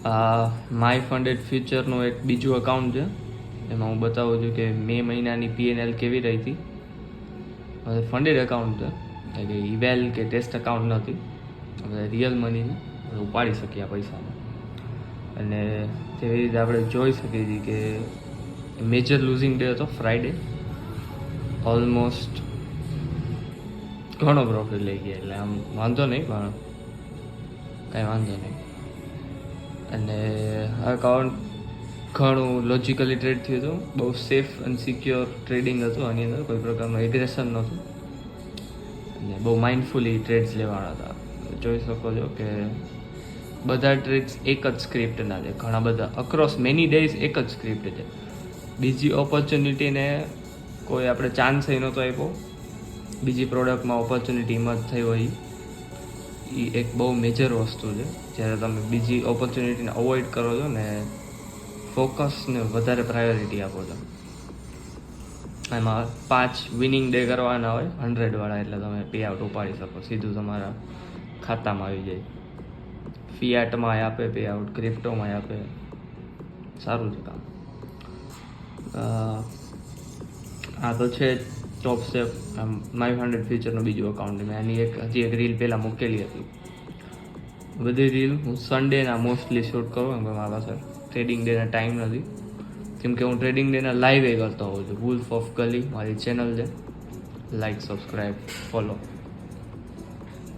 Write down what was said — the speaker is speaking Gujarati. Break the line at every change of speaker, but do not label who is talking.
આ માય ફંડેડ ફ્યુચરનું એક બીજું અકાઉન્ટ છે. એમાં હું બતાવું છું કે મે મહિનાની PNL કેવી રહી હતી. હવે ફંડેડ અકાઉન્ટ છે, એટલે ઇવેલ કે ટેસ્ટ અકાઉન્ટ નથી. હવે રિયલ મનીને ઉપાડી શકીએ આ પૈસાને. અને તેવી રીતે આપણે જોઈ શકીએ છીએ કે મેજર લૂઝિંગ ડે હતો ફ્રાઈડે. ઓલમોસ્ટ ઘણો પ્રોફિટ લઈ ગયા, એટલે આમ વાંધો નહીં, પણ કાંઈ વાંધો નહીં. અને આ અકાઉન્ટ ઘણું લોજિકલી ટ્રેડ થયું હતું. બહુ સેફ અને સિક્યોર ટ્રેડિંગ હતું. આની અંદર કોઈ પ્રકારનું એગ્રેશન નહોતું અને બહુ માઇન્ડફુલી ટ્રેડ્સ લેવાના હતા. જોઈ શકો છો કે બધા ટ્રેડ્સ એક જ સ્ક્રિપ્ટના છે. ઘણા બધા અક્રોસ મેની ડેઝ એક જ સ્ક્રિપ્ટ છે. બીજી ઓપોર્ચ્યુનિટીને કોઈ આપણે ચાન્સ નહોતો આપ્યો. બીજી પ્રોડક્ટમાં ઓપોર્ચ્યુનિટી ઇમર્જ થઈ હોય એ એક બહુ મેજર વસ્તુ છે. જ્યારે તમે બીજી ઓપોર્ચ્યુનિટીને અવોઇડ કરો છો ને ફોકસને વધારે પ્રાયોરિટી આપો છો. એમાં 5 વિનિંગ ડે કરવાના હોય 100 વાળા, એટલે તમે પે આઉટ ઉપાડી શકો, સીધું તમારા ખાતામાં આવી જાય. ફિયાટમાં આપે પે આઉટ, ક્રિપ્ટોમાં આપે. સારું છે કામ. આ તો છે ટોપ સ્ટેપ માય ફંડેડ ફ્યુચરનું બીજું અકાઉન્ટ. મેં આની હજી એક રીલ પહેલાં મૂકેલી હતી. બધી રીલ હું સન્ડેના મોસ્ટલી શૂટ કરું, કેમ કે મારા પાસે ટ્રેડિંગ ડેના ટાઈમ નથી. કેમ કે હું ટ્રેડિંગ ડેના લાઈવ કરતો હોઉં છું. વુલ્ફ ઓફ ગલી મારી ચેનલ છે. Like, subscribe, follow.